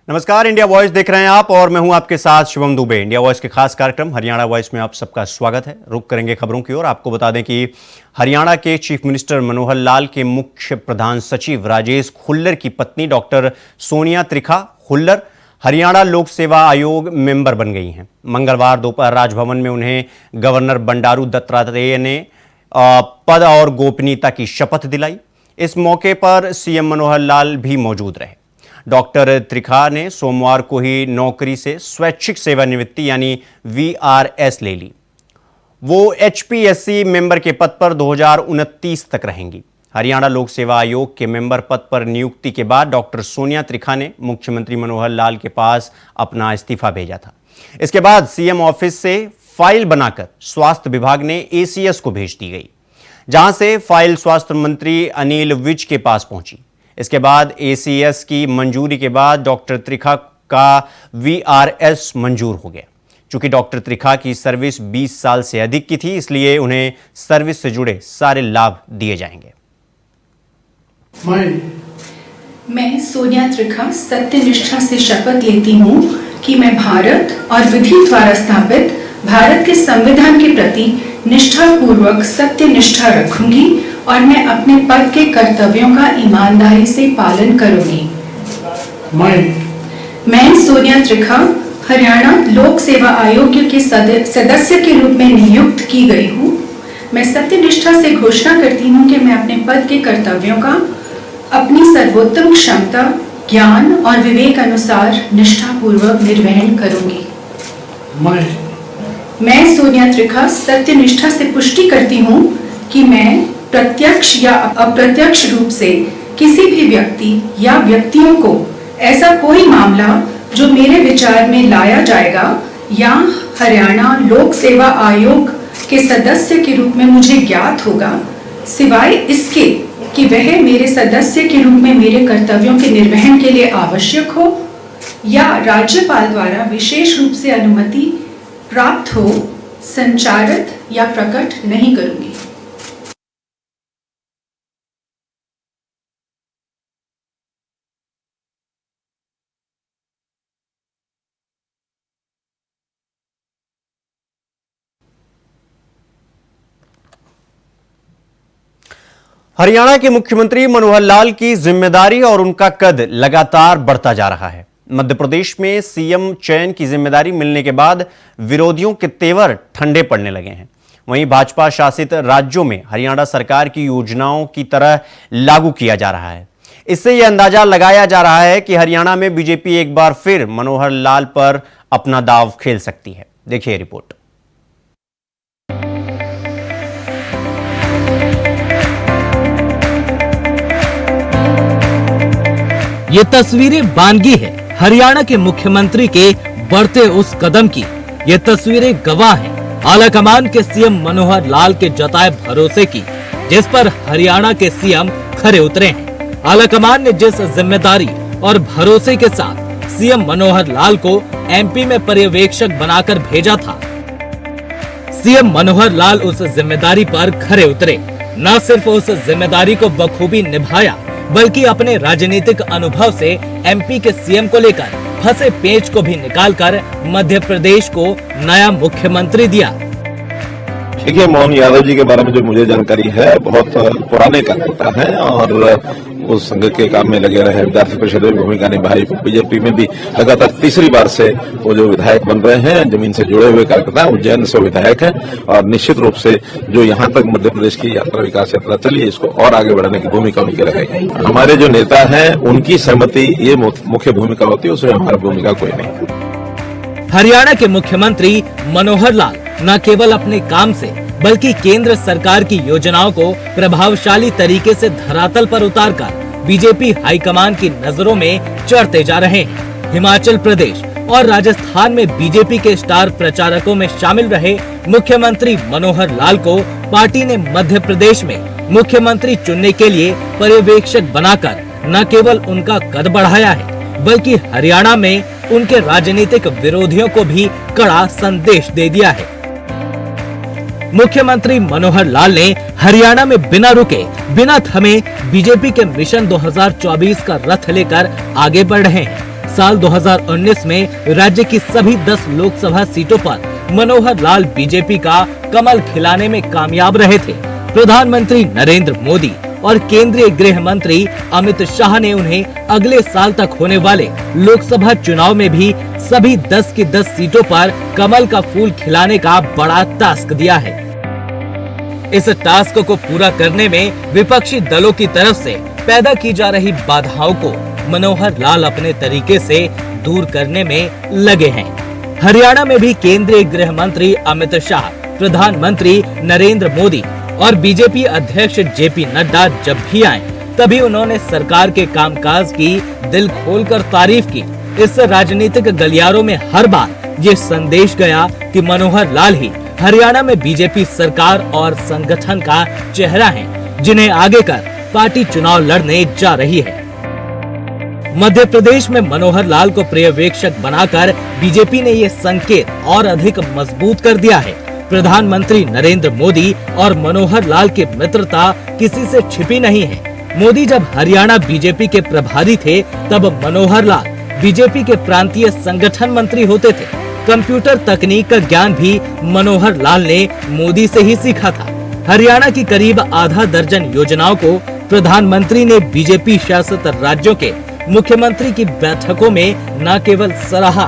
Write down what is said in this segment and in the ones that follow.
नमस्कार, India voice देख रहे हैं आप और मैं हूं आपके साथ शिवम दुबे। इंडिया वॉइस के खास कार्यक्रम हरियाणा वॉइस में आप सबका स्वागत है। रुक करेंगे खबरों की ओर। आपको बता दें कि हरियाणा के चीफ मिनिस्टर मनोहर लाल के मुख्य प्रधान सचिव राजेश खुल्लर की पत्नी डॉक्टर सोनिया त्रिखा खुल्लर हरियाणा लोक सेवा आयोग मेंबर बन गई हैं। मंगलवार दोपहर राजभवन में उन्हें गवर्नर बंडारू दत्तात्रेय ने पद और गोपनीयता की शपथ दिलाई। इस मौके पर सीएम मनोहर लाल भी मौजूद रहे। डॉक्टर त्रिखा ने सोमवार को ही नौकरी से स्वैच्छिक सेवानिवृत्ति यानी वीआरएस ले ली। वो एचपीएससी मेंबर के पद पर 2029 तक रहेंगी। हरियाणा लोक सेवा आयोग के मेंबर पद पर नियुक्ति के बाद डॉक्टर सोनिया त्रिखा ने मुख्यमंत्री मनोहर लाल के पास अपना इस्तीफा भेजा था। इसके बाद सीएम ऑफिस से फाइल बनाकर स्वास्थ्य विभाग ने एसीएस को भेज दी गई, जहां से फाइल स्वास्थ्य मंत्री अनिल विज के पास पहुंची। इसके बाद एसीएस की मंजूरी के बाद डॉक्टर त्रिखा का वीआरएस मंजूर हो गया। चूंकि डॉक्टर त्रिखा की सर्विस 20 साल से अधिक की थी, इसलिए उन्हें सर्विस से जुड़े सारे लाभ दिए जाएंगे। मैं सोनिया त्रिखा सत्यनिष्ठा से शपथ लेती हूँ कि मैं भारत और विधि द्वारा स्थापित भारत के संविधान के प्रति निष्ठापूर्वक सत्यनिष्ठा रखूंगी और मैं अपने पद के कर्तव्यों का ईमानदारी से पालन करूंगी। मैं सोनिया त्रिखा हरियाणा लोक सेवा आयोग के सदस्य के रूप में नियुक्त की गई हूँ। मैं सत्यनिष्ठा से घोषणा करती हूँ कि मैं अपने पद के कर्तव्यों का अपनी सर्वोत्तम क्षमता, ज्ञान और विवेक अनुसार निष्ठापूर्वक निर्वहन करूंगी। मैं सोनिया त्रिखा सत्यनिष्ठा से पुष्टि करती हूँ कि मैं प्रत्यक्ष या अप्रत्यक्ष रूप से किसी भी व्यक्ति या व्यक्तियों को ऐसा कोई मामला जो मेरे विचार में लाया जाएगा या हरियाणा लोक सेवा आयोग के सदस्य के रूप में मुझे ज्ञात होगा, सिवाय इसके कि वह मेरे सदस्य के रूप में मेरे कर्तव्यों के निर्वहन के लिए आवश्यक हो या राज्यपाल द्वारा विशेष रूप से अनुमति प्राप्त हो, संचारित या प्रकट नहीं करूंगी। हरियाणा के मुख्यमंत्री मनोहर लाल की जिम्मेदारी और उनका कद लगातार बढ़ता जा रहा है। मध्य प्रदेश में सीएम चयन की जिम्मेदारी मिलने के बाद विरोधियों के तेवर ठंडे पड़ने लगे हैं। वहीं भाजपा शासित राज्यों में हरियाणा सरकार की योजनाओं की तरह लागू किया जा रहा है। इससे यह अंदाजा लगाया जा रहा है कि हरियाणा में बीजेपी एक बार फिर मनोहर लाल पर अपना दांव खेल सकती है। देखिए रिपोर्ट। ये तस्वीरें बानगी है हरियाणा के मुख्यमंत्री के बढ़ते उस कदम की। ये तस्वीरें गवाह हैं आलाकमान के सीएम मनोहर लाल के जताए भरोसे की, जिस पर हरियाणा के सीएम खरे उतरे हैं। आलाकमान ने जिस जिम्मेदारी और भरोसे के साथ सीएम मनोहर लाल को एमपी में पर्यवेक्षक बनाकर भेजा था, सीएम मनोहर लाल उस जिम्मेदारी पर खरे उतरे। न सिर्फ उस जिम्मेदारी को बखूबी निभाया, बल्कि अपने राजनीतिक अनुभव से एमपी के सीएम को लेकर फंसे पेच को भी निकालकर मध्य प्रदेश को नया मुख्यमंत्री दिया। देखिए, मोहन यादव जी के बारे में जो मुझे जानकारी है, बहुत पुराने कार्यकर्ता हैं और उस संघ के काम में लगे रहे, विधायक परिषद में भूमिका निभाई। बीजेपी में भी लगातार तीसरी बार से वो जो विधायक बन रहे हैं, जमीन से जुड़े हुए कार्यकर्ता, उज्जैन से विधायक हैं और निश्चित रूप से जो यहाँ तक मध्य प्रदेश की यात्रा, विकास यात्रा चली है, इसको और आगे बढ़ाने की भूमिका उनकी रहेगी। हमारे जो नेता हैं उनकी सहमति ये मुख्य भूमिका होती है, उसमें हमारी भूमिका कोई नहीं। हरियाणा के मुख्यमंत्री मनोहर लाल न केवल अपने काम से बल्कि केंद्र सरकार की योजनाओं को प्रभावशाली तरीके से धरातल पर उतारकर बीजेपी हाईकमान की नजरों में चढ़ते जा रहे हैं। हिमाचल प्रदेश और राजस्थान में बीजेपी के स्टार प्रचारकों में शामिल रहे मुख्यमंत्री मनोहर लाल को पार्टी ने मध्य प्रदेश में मुख्यमंत्री चुनने के लिए पर्यवेक्षक बनाकर न केवल उनका कद बढ़ाया है, बल्कि हरियाणा में उनके राजनीतिक विरोधियों को भी कड़ा संदेश दे दिया है। मुख्यमंत्री मनोहर लाल ने हरियाणा में बिना रुके बिना थमे बीजेपी के मिशन 2024 का रथ लेकर आगे बढ़ रहे हैं। साल 2019 में राज्य की सभी 10 लोकसभा सीटों पर मनोहर लाल बीजेपी का कमल खिलाने में कामयाब रहे थे। प्रधानमंत्री नरेंद्र मोदी और केंद्रीय गृह मंत्री अमित शाह ने उन्हें अगले साल तक होने वाले लोकसभा चुनाव में भी सभी 10 की 10 सीटों पर कमल का फूल खिलाने का बड़ा टास्क दिया है। इस टास्क को पूरा करने में विपक्षी दलों की तरफ से पैदा की जा रही बाधाओं को मनोहर लाल अपने तरीके से दूर करने में लगे हैं। हरियाणा में भी केंद्रीय गृह मंत्री अमित शाह, प्रधानमंत्री नरेंद्र मोदी और बीजेपी अध्यक्ष जेपी नड्डा जब भी आए तभी उन्होंने सरकार के कामकाज की दिल खोलकर तारीफ की। इस राजनीतिक गलियारों में हर बार ये संदेश गया कि मनोहर लाल ही हरियाणा में बीजेपी सरकार और संगठन का चेहरा है, जिन्हें आगे कर पार्टी चुनाव लड़ने जा रही है। मध्य प्रदेश में मनोहर लाल को पर्यवेक्षक बनाकर बीजेपी ने ये संकेत और अधिक मजबूत कर दिया है। प्रधानमंत्री नरेंद्र मोदी और मनोहर लाल की मित्रता किसी से छिपी नहीं है। मोदी जब हरियाणा बीजेपी के प्रभारी थे तब मनोहर लाल बीजेपी के प्रांतीय संगठन मंत्री होते थे। कंप्यूटर तकनीक का ज्ञान भी मनोहर लाल ने मोदी से ही सीखा था। हरियाणा की करीब आधा दर्जन योजनाओं को प्रधानमंत्री ने बीजेपी शासित राज्यों के मुख्यमंत्री की बैठकों में न केवल सराहा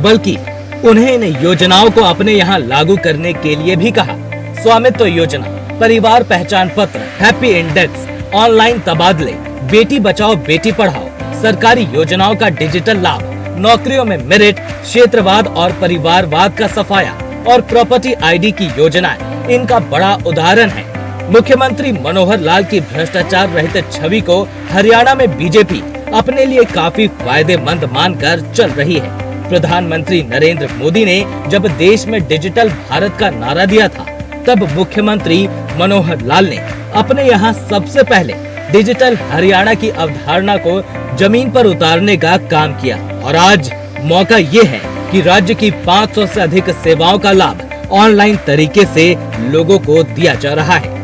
बल्कि उन्हें इन योजनाओं को अपने यहाँ लागू करने के लिए भी कहा। स्वामित्व योजना, परिवार पहचान पत्र, हैप्पी इंडेक्स, ऑनलाइन तबादले, बेटी बचाओ बेटी पढ़ाओ, सरकारी योजनाओं का डिजिटल लाभ, नौकरियों में मेरिट, क्षेत्रवाद और परिवारवाद का सफाया और प्रॉपर्टी आईडी की योजनाएं इनका बड़ा उदाहरण है। मुख्यमंत्री मनोहर लाल की भ्रष्टाचार रहित छवि को हरियाणा में बीजेपी अपने लिए काफी फायदेमंद मानकर चल रही है। प्रधानमंत्री नरेंद्र मोदी ने जब देश में डिजिटल भारत का नारा दिया था तब मुख्यमंत्री मनोहर लाल ने अपने यहाँ सबसे पहले डिजिटल हरियाणा की अवधारणा को जमीन पर उतारने का काम किया और आज मौका ये है कि राज्य की 500 से अधिक सेवाओं का लाभ ऑनलाइन तरीके से लोगों को दिया जा रहा है।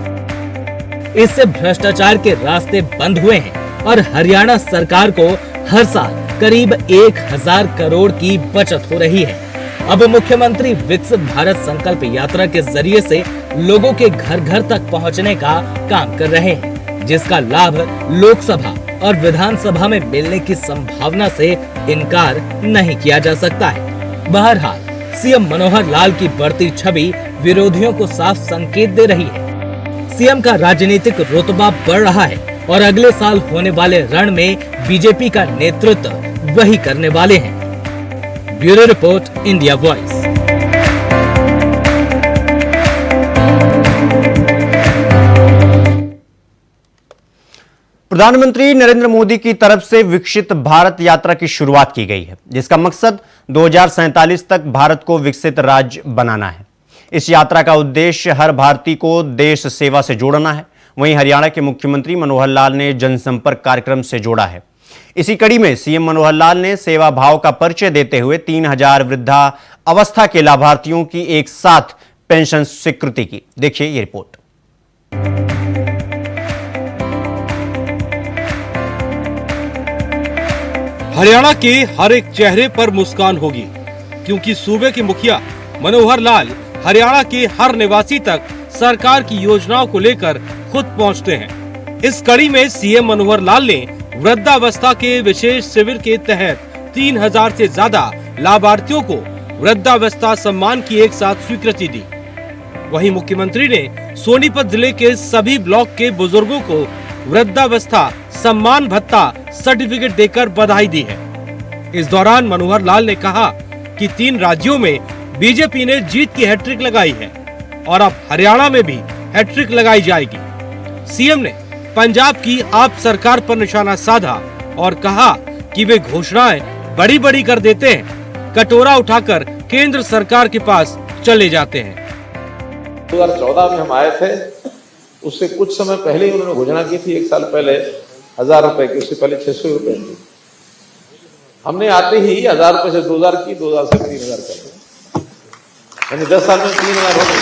इससे भ्रष्टाचार के रास्ते बंद हुए हैं और हरियाणा सरकार को हर साल करीब 1000 करोड़ की बचत हो रही है। अब मुख्यमंत्री विकसित भारत संकल्प यात्रा के जरिए से लोगों के घर घर तक पहुंचने का काम कर रहे हैं, जिसका लाभ लोकसभा और विधानसभा में मिलने की संभावना से इनकार नहीं किया जा सकता है। बहरहाल सीएम मनोहर लाल की बढ़ती छवि विरोधियों को साफ संकेत दे रही है। सीएम का राजनीतिक रुतबा बढ़ रहा है और अगले साल होने वाले रण में बीजेपी का नेतृत्व वही करने वाले हैं। Bureau report, India voice. प्रधानमंत्री नरेंद्र मोदी की तरफ से विकसित भारत यात्रा की शुरुआत की गई है, जिसका मकसद 2047 तक भारत को विकसित राज्य बनाना है। इस यात्रा का उद्देश्य हर भारतीय को देश सेवा से जोड़ना है। वहीं हरियाणा के मुख्यमंत्री मनोहर लाल ने जनसंपर्क कार्यक्रम से जोड़ा है। इसी कड़ी में सीएम मनोहर लाल ने सेवा भाव का परिचय देते हुए 3000 वृद्धा अवस्था के लाभार्थियों की एक साथ पेंशन स्वीकृति की। देखिए ये रिपोर्ट। हरियाणा के हर एक चेहरे पर मुस्कान होगी, क्योंकि सूबे के मुखिया मनोहर लाल हरियाणा के हर निवासी तक सरकार की योजनाओं को लेकर खुद पहुंचते हैं। इस कड़ी में सीएम मनोहर लाल ने वृद्धावस्था के विशेष शिविर के तहत 3000 से ज्यादा लाभार्थियों को वृद्धावस्था सम्मान की एक साथ स्वीकृति दी। वहीं मुख्यमंत्री ने सोनीपत जिले के सभी ब्लॉक के बुजुर्गों को वृद्धावस्था सम्मान भत्ता सर्टिफिकेट देकर बधाई दी है। इस दौरान मनोहर लाल ने कहा कि 3 राज्यों में बीजेपी ने जीत की हैट्रिक लगाई है और अब हरियाणा में भी हैट्रिक लगाई जाएगी। सीएम ने पंजाब की आप सरकार पर निशाना साधा और कहा कि वे घोषणाएं बड़ी बड़ी कर देते हैं, कटोरा उठाकर केंद्र सरकार के पास चले जाते हैं। 2014 में हम आए थे, उससे कुछ समय पहले ही उन्होंने घोषणा की थी, 1 साल पहले 1000 रुपए की, उससे पहले 600 रुपए की। हमने आते ही 1000 रुपए से 2000 की, 2000 से 3000 कर दी, यानी 10 साल में 3000 हो गए।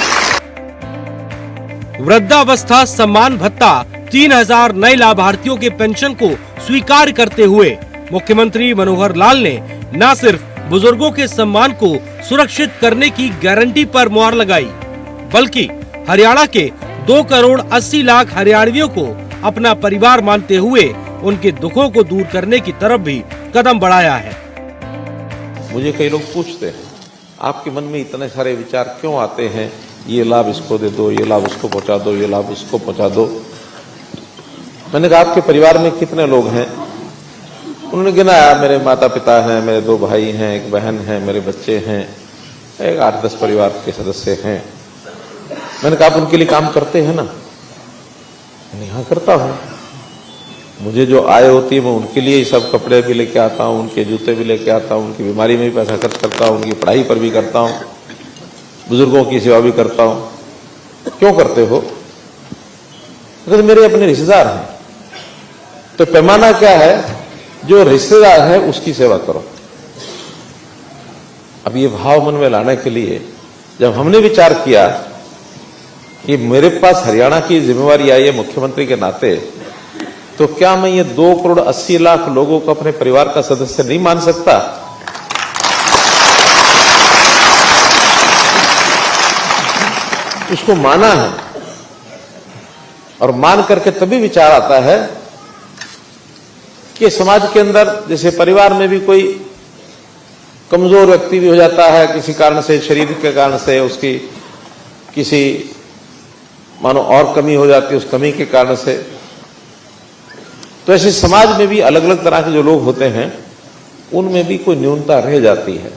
वृद्धावस्था सम्मान भत्ता 3000 नए लाभार्थियों के पेंशन को स्वीकार करते हुए मुख्यमंत्री मनोहर लाल ने न सिर्फ बुजुर्गों के सम्मान को सुरक्षित करने की गारंटी पर मुहर लगाई, बल्कि हरियाणा के 2 करोड़ 80 लाख हरियाणवियों को अपना परिवार मानते हुए उनके दुखों को दूर करने की तरफ भी कदम बढ़ाया है। मुझे कई लोग पूछते हैं, आपके मन में इतने सारे विचार क्यों आते हैं, ये लाभ इसको दे दो, ये लाभ उसको पहुंचा दो, ये लाभ उसको पहुंचा दो। मैंने कहा आपके परिवार में कितने लोग हैं? उन्होंने गिनाया, मेरे माता पिता हैं, मेरे 2 भाई हैं, 1 बहन है, मेरे बच्चे हैं, 8-10 परिवार के सदस्य हैं। मैंने कहा आप उनके लिए काम करते हैं ना? मैंने हाँ करता हूँ। मुझे जो आय होती है मैं उनके लिए ही सब कपड़े भी लेके आता हूँ, उनके जूते भी लेके आता हूँ, उनकी बीमारी में भी पैसा खर्च करता हूँ, उनकी पढ़ाई पर भी करता हूँ, बुजुर्गों की सेवा भी करता हूँ। क्यों करते हो? तो मेरे अपने रिश्तेदार हैं। तो पैमाना क्या है? जो रिश्तेदार है उसकी सेवा करो। अब ये भाव मन में लाने के लिए जब हमने विचार किया कि मेरे पास हरियाणा की जिम्मेवारी आई है मुख्यमंत्री के नाते, तो क्या मैं ये 2 करोड़ 80 लाख लोगों को अपने परिवार का सदस्य नहीं मान सकता? उसको माना है, और मान करके तभी विचार आता है कि समाज के अंदर जैसे परिवार में भी कोई कमजोर व्यक्ति भी हो जाता है किसी कारण से, शरीर के कारण से, उसकी किसी मानो और कमी हो जाती है, उस कमी के कारण से। तो ऐसे समाज में भी अलग अलग तरह के जो लोग होते हैं उनमें भी कोई न्यूनता रह जाती है।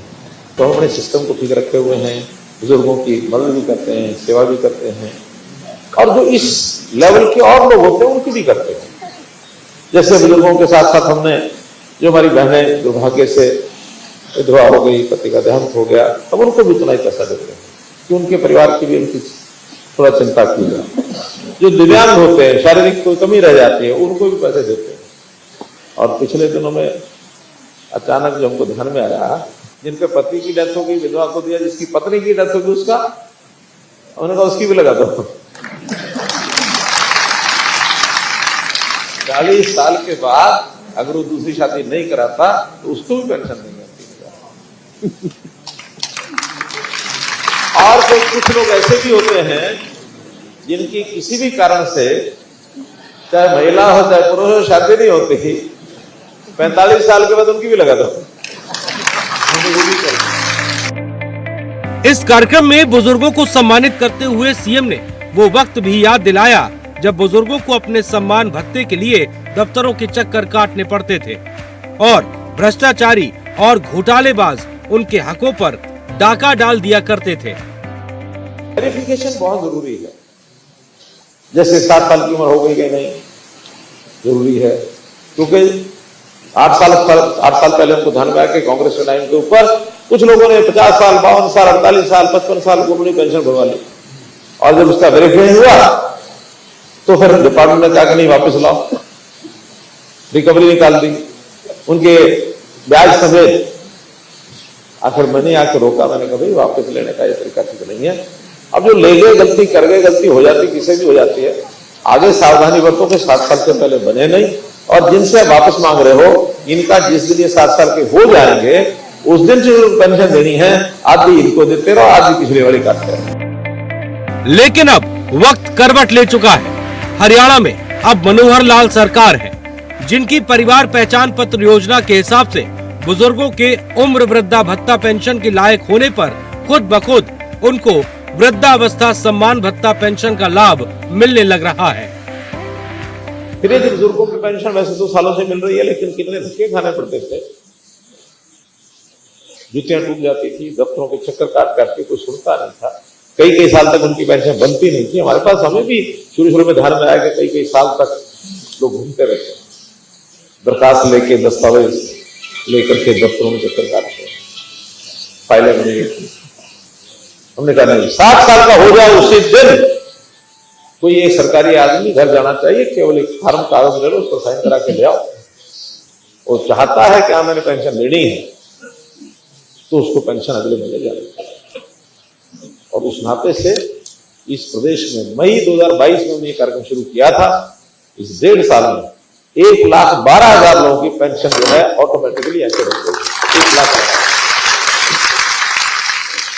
तो हम अपने सिस्टम को ठीक रखे हुए हैं, बुजुर्गों की मदद भी करते हैं, सेवा भी करते हैं, और जो इस लेवल के और लोग होते हैं उनकी भी करते हैं। जैसे बुजुर्गों के साथ साथ हमने जो हमारी बहनें दुर्भाग्य से विधवा हो गई, पति का देहांत हो गया, तब उनको भी उतना ही पैसा देते हैं कि उनके परिवार की भी उनकी थोड़ा चिंता की जाए। जो दिव्यांग होते हैं, शारीरिक कोई कमी रह जाती है, उनको भी पैसे देते हैं। और पिछले दिनों में अचानक जो हमको ध्यान में आया, जिनके पति की डेथ हो गई विधवा को दिया, जिसकी पत्नी की डेथ हो गई उसका, उन्होंने कहा उसकी भी लगा दो। 40 साल के बाद अगर वो दूसरी शादी नहीं कराता तो उसको भी पेंशन नहीं मिलती। और तो कुछ लोग ऐसे भी होते हैं जिनकी किसी भी कारण से, चाहे महिला हो चाहे पुरुष हो, शादी नहीं होती, 45 साल के बाद उनकी भी लगा दो। इस कार्यक्रम में बुजुर्गों को सम्मानित करते हुए सीएम ने वो वक्त भी याद दिलाया जब बुजुर्गों को अपने सम्मान भत्ते के लिए दफ्तरों के चक्कर काटने पड़ते थे और भ्रष्टाचारी और घोटालेबाज उनके हकों पर डाका डाल दिया करते थे। वेरिफिकेशन बहुत जरूरी है। जैसे 7 साल की उम्र हो गई कि नहीं, जरूरी है, क्योंकि 8 साल पहले हमको ध्यान में आया कि कांग्रेस के टाइम के ऊपर कुछ लोगों ने 50 साल, 52 साल, 48 साल, 55 साल को अपनी पेंशन भरवा ली, और जब उसका वेरिफिकेशन हुआ तो फिर डिपार्टमेंट ने कहा कि नहीं वापस लाओ, रिकवरी निकाल दी उनके ब्याज समेत। आखिर मैंने आके रोका, मैंने कहा भाई वापस लेने का ये तरीका ठीक नहीं है। अब जो ले गए, गलती कर गए, गलती हो जाती, किसी भी हो जाती है, आगे सावधानी बरतो कि 7 साल से पहले बने नहीं। और जिनसे वापस मांग रहे हो, इनका जिस दिन ये 7 साल के हो जाएंगे उस दिन से पेंशन देनी है, आज भी इनको देते रहो, आज भी पिछले वाली काटते रहो। लेकिन अब वक्त करवट ले चुका है। हरियाणा में अब मनोहर लाल सरकार है, जिनकी परिवार पहचान पत्र योजना के हिसाब से बुजुर्गों के उम्र वृद्धा भत्ता पेंशन के लायक होने पर खुद ब खुद उनको वृद्धावस्था सम्मान भत्ता पेंशन का लाभ मिलने लग रहा है। धीरे धीरे बुजुर्गों की पेंशन वैसे 2 सालों से मिल रही है, लेकिन कितने धक्के खाने पड़ते थे, जुतियां टूट जाती थी, दफ्तरों के चक्कर काट काट के कोई सुनता नहीं था। कई साल तक उनकी पेंशन बनती नहीं थी। हमारे पास, हमें भी शुरू में ध्यान में आया कि कई साल तक लोग घूमते रहते, दरखास्त लेके, दस्तावेज लेकर के दफ्तरों में चक्कर काटते, फाइलें बनी। हमने कहा नहीं, 7 साल का हो जाए उसी दिन कोई एक सरकारी आदमी घर जाना चाहिए, केवल एक फॉर्म कागज ले लो, उस पर साइन करा के ले आओ। वो चाहता है कि मैंने पेंशन लेनी है तो उसको पेंशन अगले महीने जाएगी। और उस नाते से इस प्रदेश में मई 2022 में हमने ये कार्यक्रम शुरू किया था। इस 1.5 साल में 1,12,000 लोगों की पेंशन जो है ऑटोमेटिकली ऐसे बन गई, 1,12,000।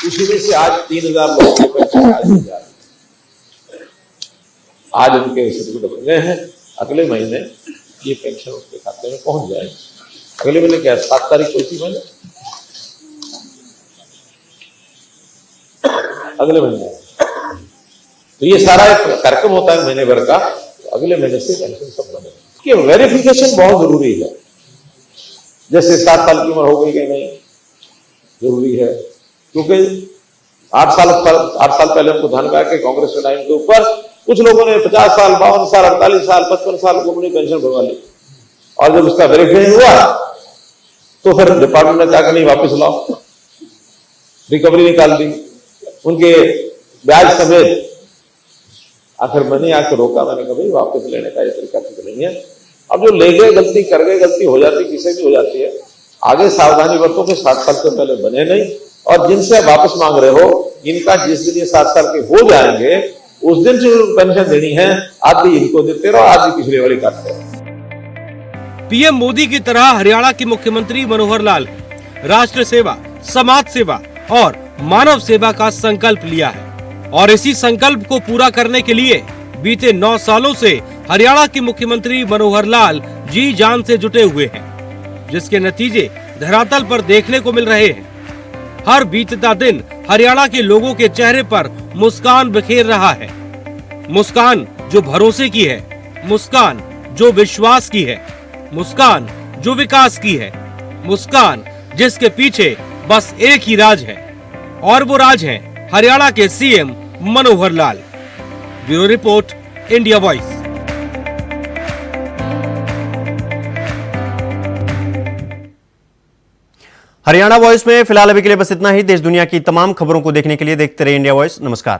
उसी में से आज 3,000 लोगों की पेंशन आज दी जा रही है। आज उनके सर्टिफिकेट बन गए हैं, अगले महीने ये पेंशन उसके खाते में पहुंच जाएगी। अगले महीने क्या 7 तारीख को इसी महीने, अगले महीने तो ये सारा एक कार्यक्रम होता है महीने भर का, तो अगले महीने से पेंशन सब बने। कि वेरिफिकेशन बहुत जरूरी है, जैसे 7 साल की उम्र हो गई कि नहीं, जरूरी है, क्योंकि 8 साल पहले हमको ध्यान में कि कांग्रेस के टाइम के ऊपर कुछ लोगों ने 50 साल 52 साल 48 साल 55 साल को अपनी पेंशन भरवा ली, और जब उसका वेरिफिकेशन हुआ तो फिर डिपार्टमेंट ने कहा कि नहीं वापस लाओ, रिकवरी निकाल दी उनके ब्याज समेत। आखिर मैंने आकर रोका, मैंने कहा भाई वापस लेने का ये तरीका ठीक नहीं है। अब जो ले गए गलती कर गए, गलती हो जाती किसी भी हो जाती है, आगे सावधानी बरतो कि 60 साल से पहले बने नहीं, और जिनसे आप वापस मांग रहे हो इनका जिस दिन ये 7 साल के हो जाएंगे उस दिन से पेंशन देनी है, आधी इनको देते रहो, आधी पिछले वाली काटते रहो। पीएम मोदी की तरह हरियाणा के मुख्यमंत्री मनोहर लाल राष्ट्र सेवा, समाज सेवा और मानव सेवा का संकल्प लिया है, और इसी संकल्प को पूरा करने के लिए बीते 9 सालों से हरियाणा के मुख्यमंत्री मनोहर लाल जी जान से जुटे हुए हैं, जिसके नतीजे धरातल पर देखने को मिल रहे हैं। हर बीतता दिन हरियाणा के लोगों के चेहरे पर मुस्कान बिखेर रहा है, मुस्कान जो भरोसे की है, मुस्कान जो विश्वास की है, मुस्कान जो विकास की है, मुस्कान जिसके पीछे बस एक ही राज है, और वो राज है हरियाणा के CM Manohar Lal. Bureau report, India Voice. Haryana Voice में फिलहाल अभी के लिए बस इतना ही। देश दुनिया की तमाम खबरों को देखने के लिए देखते रहिए इंडिया वॉइस। नमस्कार।